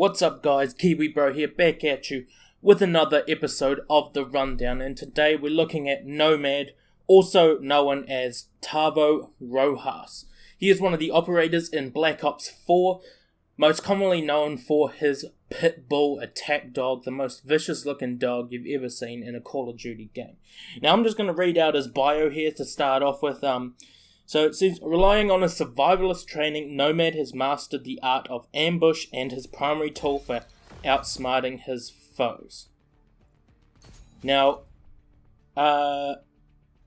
What's up guys, Kiwi Bro here, back at you with another episode of The Rundown, and today we're looking at Nomad, also known as Tavo Rojas. He is one of the operators in Black Ops 4, most commonly known for his pit bull attack dog, the most vicious looking dog you've ever seen in a Call of Duty game. Now I'm just going to read out his bio here to start off with. So it says, relying on his survivalist training, Nomad has mastered the art of ambush and his primary tool for outsmarting his foes. Now, we're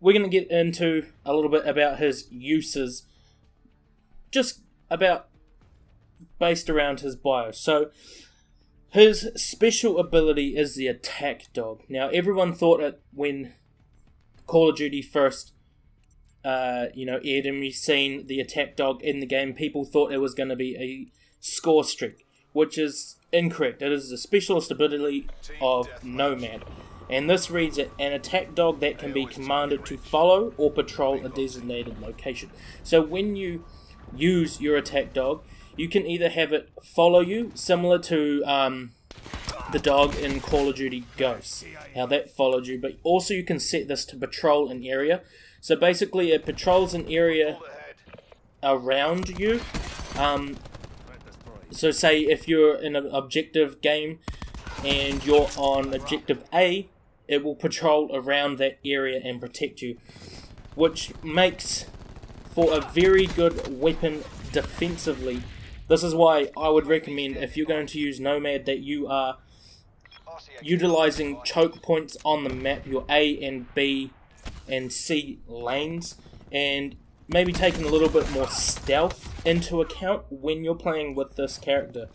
going to get into a little bit about his uses, just about based around his bio. So, his special ability is the attack dog. Now, everyone thought it when Call of Duty first aired and we've seen the attack dog in the game, people thought it was going to be a score streak, which is incorrect. It is the specialist ability of Nomad, and this reads it, an attack dog that can be commanded to follow or patrol a designated location. So when you use your attack dog, you can either have it follow you, similar to the dog in Call of Duty Ghosts, how that followed you, but also you can set this to patrol an area. So basically it patrols an area around you. So say if you're in an objective game and you're on objective A, it will patrol around that area and protect you, which makes for a very good weapon defensively. This is why I would recommend, if you're going to use Nomad, that you are utilizing choke points on the map, your A and B and C lanes, and maybe taking a little bit more stealth into account when you're playing with this character.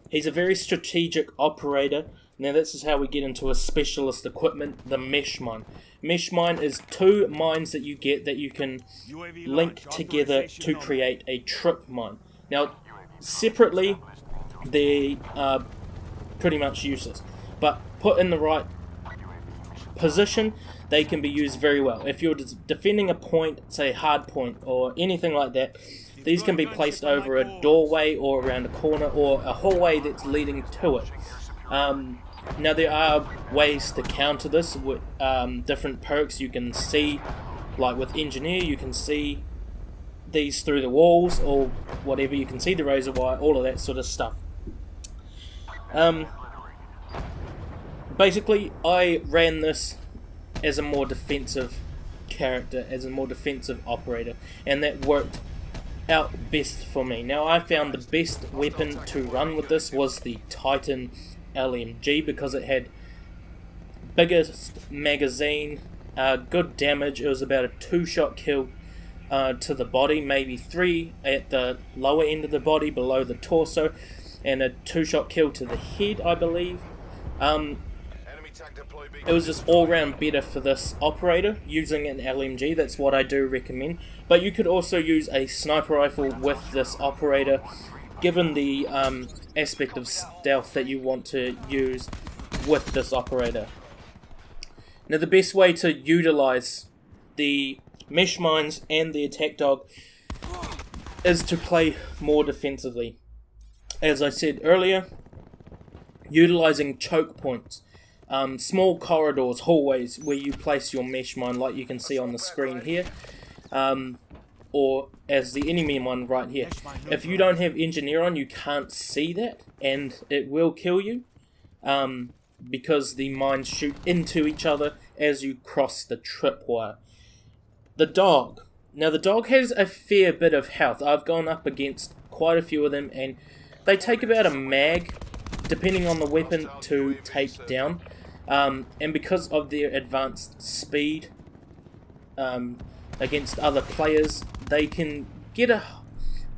He's a very strategic operator. Now this is how we get into a specialist equipment, the mesh mine. Mesh mine is two mines that you get that you can link together to create a trip mine. Now separately they are pretty much useless, but put in the right position they can be used very well. If you're defending a point, say hard point or anything like that, these can be placed over a doorway or around a corner or a hallway that's leading to it. Now there are ways to counter this with different perks. You can see, like with Engineer, you can see these through the walls or whatever, you can see the razor wire, all of that sort of stuff. Basically I ran this as a more defensive character, as a more defensive operator, and that worked out best for me. Now I found the best weapon to run with this was the Titan LMG, because it had biggest magazine, good damage. It was about a 2-shot kill to the body, maybe 3 at the lower end of the body below the torso, and a 2-shot kill to the head, I believe. It was just all round better for this operator using an LMG. That's what I do recommend. But you could also use a sniper rifle with this operator, given the aspect of stealth that you want to use with this operator. Now the best way to utilize the mesh mines and the attack dog is to play more defensively. As I said earlier, utilizing choke points. Small corridors, hallways where you place your mesh mine, like you can see on the screen here, or as the enemy one right here. If you don't have Engineer on, you can't see that, and it will kill you, because the mines shoot into each other as you cross the tripwire. The dog. Now the dog has a fair bit of health. I've gone up against quite a few of them, and they take about a mag, depending on the weapon, to take down. And because of their advanced speed against other players, they can get a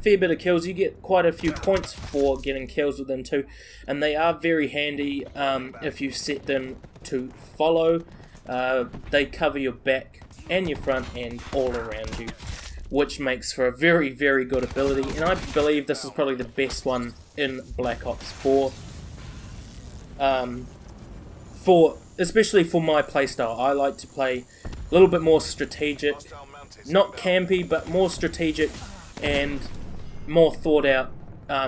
fair bit of kills. You get quite a few points for getting kills with them too, and they are very handy if you set them to follow. They cover your back and your front and all around you, which makes for a very, very good ability, and I believe this is probably the best one in Black Ops 4. Especially for my playstyle, I like to play a little bit more strategic, not campy, but more strategic and more thought out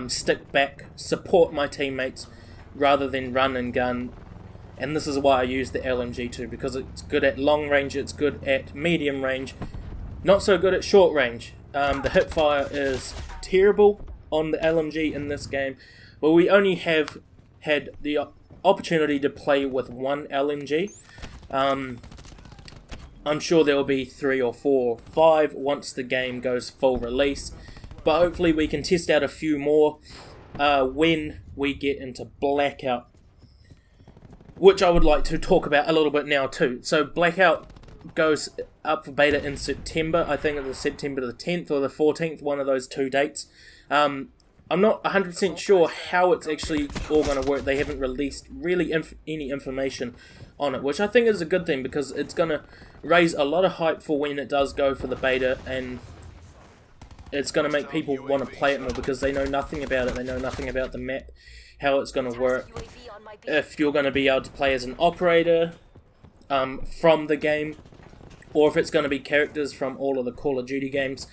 stick back, support my teammates, rather than run and gun. And this is why I use the LMG too, because it's good at long range, it's good at medium range, not so good at short range. The hip fire is terrible on the LMG in this game, but we only have had the opportunity to play with one LMG. I'm sure there will be 3 or 4 or 5 once the game goes full release, but hopefully we can test out a few more when we get into Blackout, which I would like to talk about a little bit now too. So Blackout goes up for beta in September. I think it was September the 10th or the 14th, one of those 2 dates. I'm not 100% sure how it's actually all going to work. They haven't released really any information on it, which I think is a good thing, because it's going to raise a lot of hype for when it does go for the beta, and it's going to make people want to play it more, because they know nothing about it. They know nothing about the map, how it's going to work, if you're going to be able to play as an operator from the game, or if it's going to be characters from all of the Call of Duty games.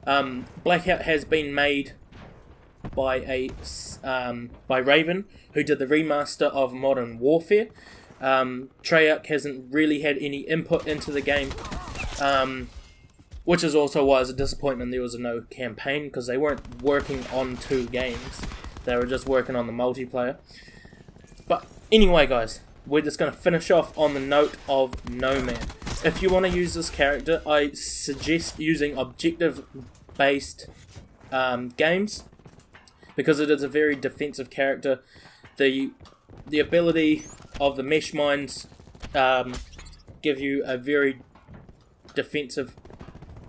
Blackout has been made by Raven, who did the remaster of Modern Warfare. Treyarch hasn't really had any input into the game, which is also why it's a disappointment there was no campaign, because they weren't working on 2 games. They were just working on the multiplayer. But anyway, guys, we're just going to finish off on the note of Nomad. If you want to use this character, I suggest using objective-based games, because it is a very defensive character. The ability of the mesh mines give you a very defensive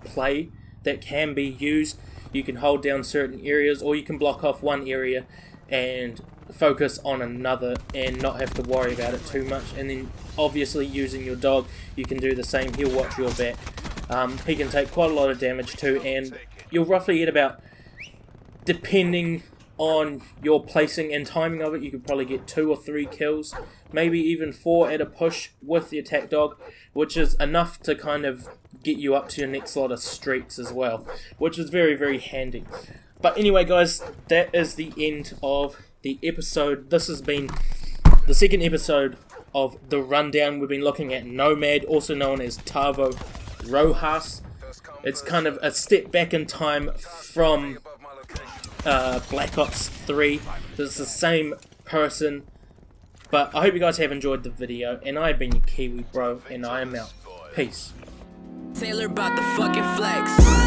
play that can be used. You can hold down certain areas, or you can block off one area and focus on another and not have to worry about it too much. And then obviously using your dog, you can do the same. He'll watch your back. He can take quite a lot of damage too, and you'll roughly get about, depending on your placing and timing of it, you could probably get 2 or 3 kills, maybe even 4 at a push with the attack dog, which is enough to kind of get you up to your next lot of streaks as well, which is very, very handy. But anyway, guys, that is the end of the episode. This has been the second episode of The Rundown. We've been looking at Nomad, also known as Tavo Rojas. It's kind of a step back in time from Black Ops 3. It's the same person. But I hope you guys have enjoyed the video, and I've been your Kiwi bro, and I am out. Peace. Taylor about the fucking flex.